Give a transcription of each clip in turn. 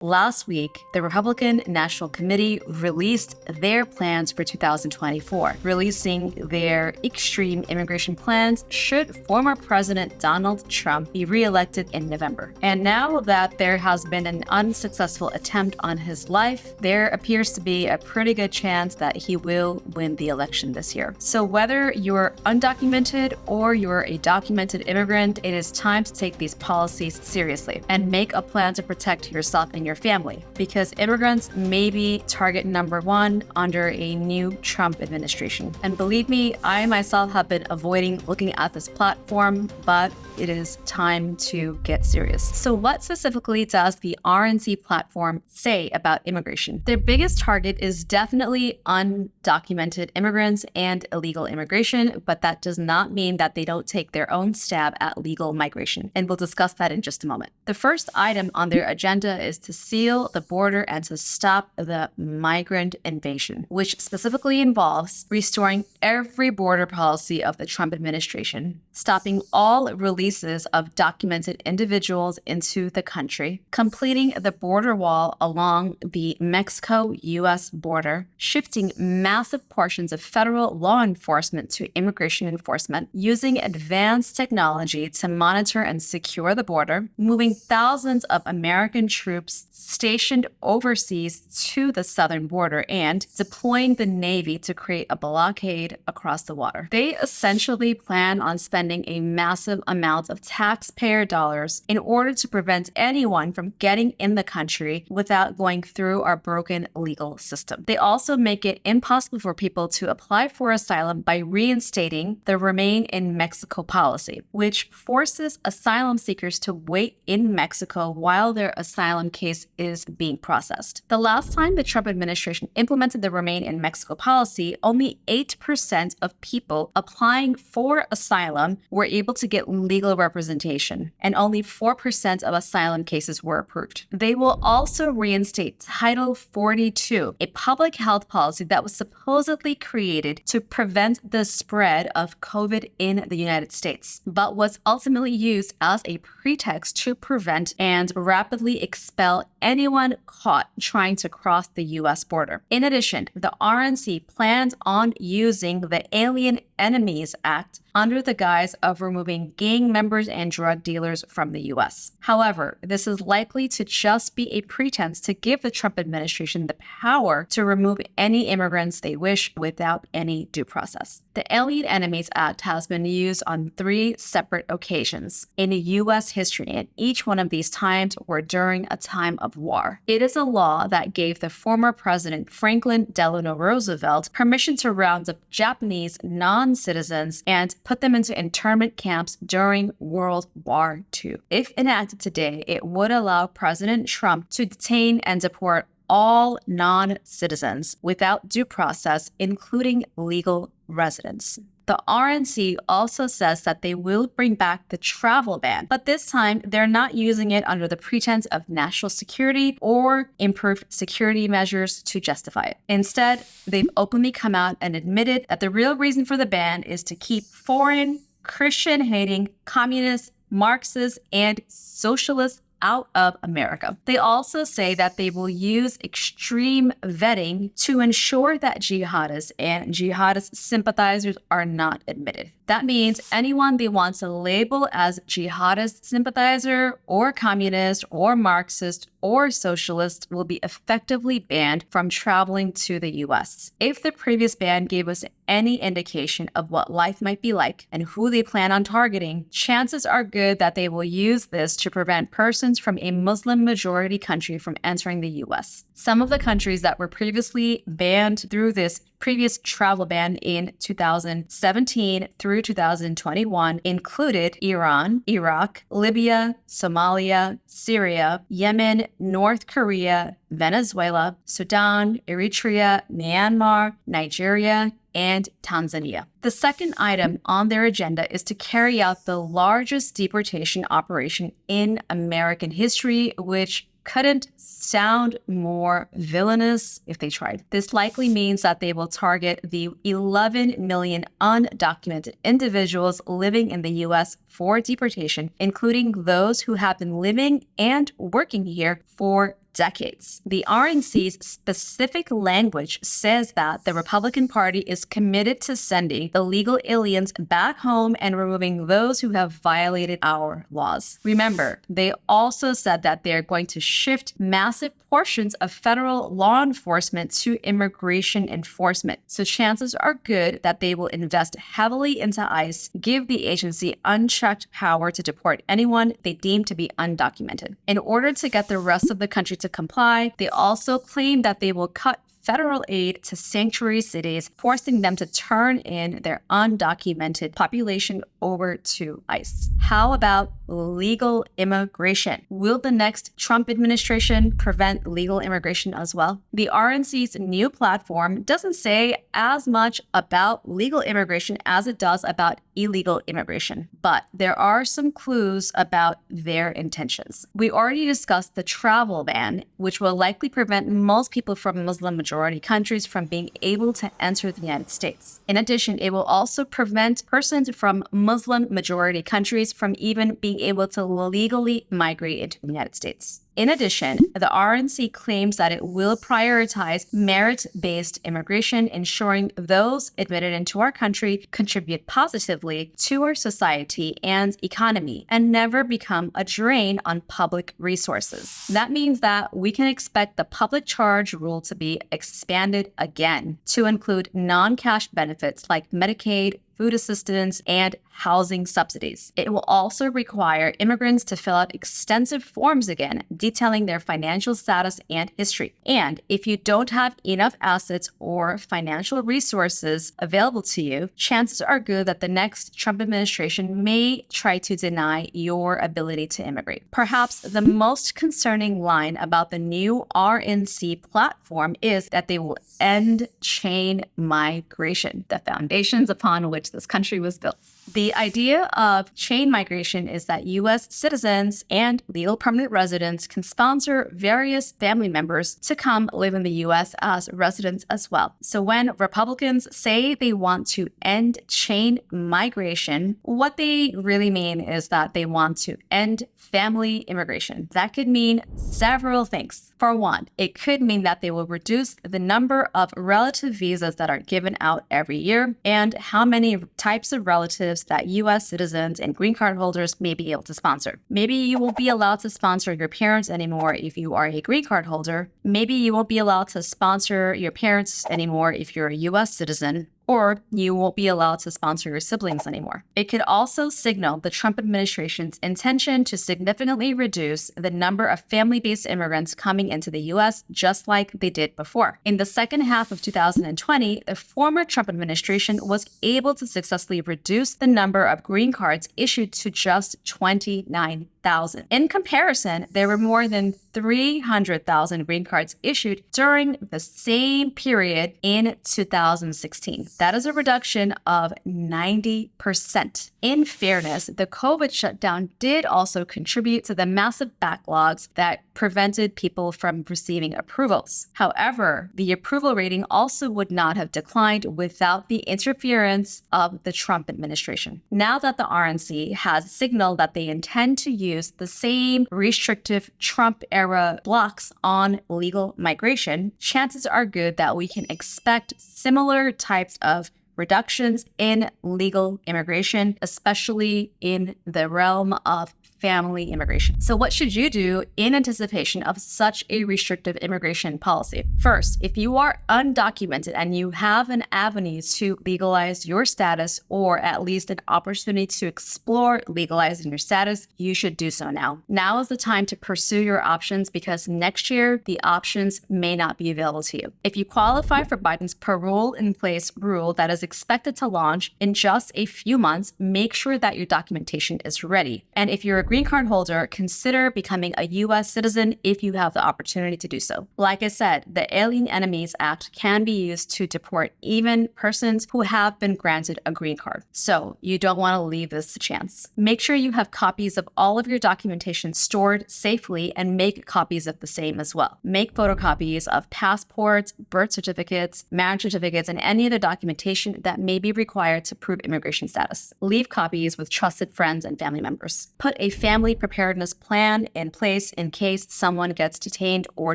Last week, the Republican National Committee released their plans for 2024, releasing their extreme immigration plans should former President Donald Trump be reelected in November. And now that there has been an unsuccessful attempt on his life, there appears to be a pretty good chance that he will win the election this year. So whether you're undocumented or you're a documented immigrant, it is time to take these policies seriously and make a plan to protect yourself and your family, because immigrants may be target number one under a new Trump administration. And believe me, I myself have been avoiding looking at this platform, but it is time to get serious. So what specifically does the RNC platform say about immigration? Their biggest target is definitely undocumented immigrants and illegal immigration, but that does not mean that they don't take their own stab at legal migration. And we'll discuss that in just a moment. The first item on their agenda is to seal the border and to stop the migrant invasion, which specifically involves restoring every border policy of the Trump administration, stopping all releases of documented individuals into the country, completing the border wall along the Mexico-U.S. border, shifting massive portions of federal law enforcement to immigration enforcement, using advanced technology to monitor and secure the border, moving thousands of American troops stationed overseas to the southern border, and deploying the Navy to create a blockade across the water. They essentially plan on spending a massive amount of taxpayer dollars in order to prevent anyone from getting in the country without going through our broken legal system. They also make it impossible for people to apply for asylum by reinstating the Remain in Mexico policy, which forces asylum seekers to wait in Mexico while their asylum case is being processed. The last time the Trump administration implemented the Remain in Mexico policy, only 8% of people applying for asylum were able to get legal representation, and only 4% of asylum cases were approved. They will also reinstate Title 42, a public health policy that was supposedly created to prevent the spread of COVID in the United States, but was ultimately used as a pretext to prevent and rapidly expel anyone caught trying to cross the U.S. border. In addition, the RNC plans on using the Alien Enemies Act under the guise of removing gang members and drug dealers from the U.S. However, this is likely to just be a pretense to give the Trump administration the power to remove any immigrants they wish without any due process. The Alien Enemies Act has been used on 3 separate occasions in U.S. history, and each one of these times were during a time of war. It is a law that gave the former President Franklin Delano Roosevelt permission to round up Japanese non-citizens and put them into internment camps during World War II. If enacted today, it would allow President Trump to detain and deport all non-citizens without due process, including legal residents. The RNC also says that they will bring back the travel ban, but this time they're not using it under the pretense of national security or improved security measures to justify it. Instead, they've openly come out and admitted that the real reason for the ban is to keep foreign, Christian-hating, communists, Marxists, and socialists out of America. They also say that they will use extreme vetting to ensure that jihadists and jihadist sympathizers are not admitted. That means anyone they want to label as jihadist sympathizer or communist or Marxist or socialist will be effectively banned from traveling to the U.S. If the previous ban gave us any indication of what life might be like and who they plan on targeting, chances are good that they will use this to prevent persons from a Muslim majority country from entering the U.S. Some of the countries that were previously banned through this previous travel ban in 2017 through 2021 included Iran, Iraq, Libya, Somalia, Syria, Yemen, North Korea, Venezuela, Sudan, Eritrea, Myanmar, Nigeria, and Tanzania. The second item on their agenda is to carry out the largest deportation operation in American history, which couldn't sound more villainous if they tried. This likely means that they will target the 11 million undocumented individuals living in the U.S. for deportation, including those who have been living and working here for decades. The RNC's specific language says that the Republican Party is committed to sending illegal aliens back home and removing those who have violated our laws. Remember, they also said that they're going to shift massive portions of federal law enforcement to immigration enforcement. So chances are good that they will invest heavily into ICE, give the agency unchecked power to deport anyone they deem to be undocumented. In order to get the rest of the country to comply, they also claim that they will cut federal aid to sanctuary cities, forcing them to turn in their undocumented population over to ICE. How about legal immigration? Will the next Trump administration prevent legal immigration as well? The RNC's new platform doesn't say as much about legal immigration as it does about illegal immigration, but there are some clues about their intentions. We already discussed the travel ban, which will likely prevent most people from Muslim majority countries from being able to enter the United States. In addition, it will also prevent persons from Muslim majority countries from even being able to legally migrate into the United States. In addition, the RNC claims that it will prioritize merit-based immigration, ensuring those admitted into our country contribute positively to our society and economy and never become a drain on public resources. That means that we can expect the public charge rule to be expanded again to include non-cash benefits like Medicaid, food assistance, and housing subsidies. It will also require immigrants to fill out extensive forms again, detailing their financial status and history. And if you don't have enough assets or financial resources available to you, chances are good that the next Trump administration may try to deny your ability to immigrate. Perhaps the most concerning line about the new RNC platform is that they will end chain migration, the foundations upon which this country was built. The idea of chain migration is that U.S. citizens and legal permanent residents can sponsor various family members to come live in the U.S. as residents as well. So when Republicans say they want to end chain migration, what they really mean is that they want to end family immigration. That could mean several things. For one, it could mean that they will reduce the number of relative visas that are given out every year and how many types of relatives that U.S. citizens and green card holders may be able to sponsor. Maybe you won't be allowed to sponsor your parents anymore if you are a green card holder. Maybe you won't be allowed to sponsor your parents anymore if you're a U.S. citizen. Or you won't be allowed to sponsor your siblings anymore. It could also signal the Trump administration's intention to significantly reduce the number of family-based immigrants coming into the U.S., just like they did before. In the second half of 2020, the former Trump administration was able to successfully reduce the number of green cards issued to just 29,000. In comparison, there were more than 300,000 green cards issued during the same period in 2016. That is a reduction of 90%. In fairness, the COVID shutdown did also contribute to the massive backlogs that prevented people from receiving approvals. However, the approval rating also would not have declined without the interference of the Trump administration. Now that the RNC has signaled that they intend to use the same restrictive Trump-era blocks on legal migration, chances are good that we can expect similar types of reductions in legal immigration, especially in the realm of family immigration. So what should you do in anticipation of such a restrictive immigration policy? First, if you are undocumented and you have an avenue to legalize your status, or at least an opportunity to explore legalizing your status, you should do so now. Now is the time to pursue your options, because next year, the options may not be available to you. If you qualify for Biden's parole in place rule that is expected to launch in just a few months, make sure that your documentation is ready. And if you're a green card holder, consider becoming a U.S. citizen if you have the opportunity to do so. Like I said, the Alien Enemies Act can be used to deport even persons who have been granted a green card. So you don't want to leave this to chance. Make sure you have copies of all of your documentation stored safely, and make copies of the same as well. Make photocopies of passports, birth certificates, marriage certificates, and any other documentation that may be required to prove immigration status. Leave copies with trusted friends and family members. Put a family preparedness plan in place in case someone gets detained or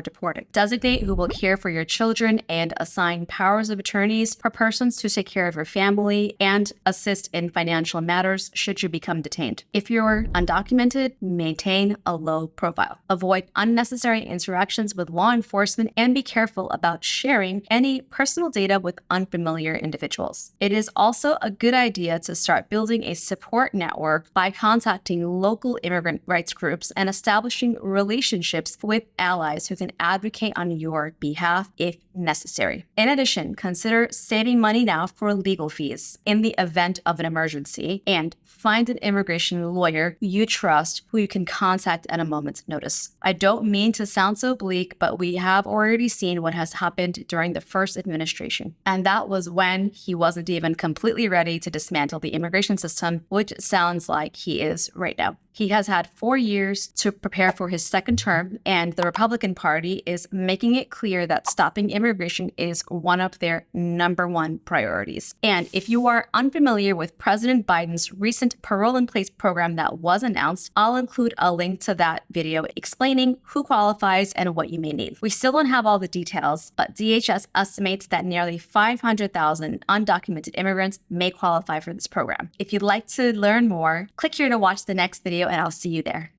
deported. Designate who will care for your children and assign powers of attorneys for persons to take care of your family and assist in financial matters should you become detained. If you're undocumented, maintain a low profile. Avoid unnecessary interactions with law enforcement and be careful about sharing any personal data with unfamiliar individuals. It is also a good idea to start building a support network by contacting local immigrant rights groups and establishing relationships with allies who can advocate on your behalf if necessary. In addition, consider saving money now for legal fees in the event of an emergency, and find an immigration lawyer you trust who you can contact at a moment's notice. I don't mean to sound so bleak, but we have already seen what has happened during the first administration. And that was when he wasn't even completely ready to dismantle the immigration system, which sounds like he is right now. He has had 4 years to prepare for his second term, and the Republican Party is making it clear that stopping immigration is one of their #1 priorities. And if you are unfamiliar with President Biden's recent parole in place program that was announced, I'll include a link to that video explaining who qualifies and what you may need. We still don't have all the details, but DHS estimates that nearly 500,000 undocumented immigrants may qualify for this program. If you'd like to learn more, click here to watch the next video and I'll see you there.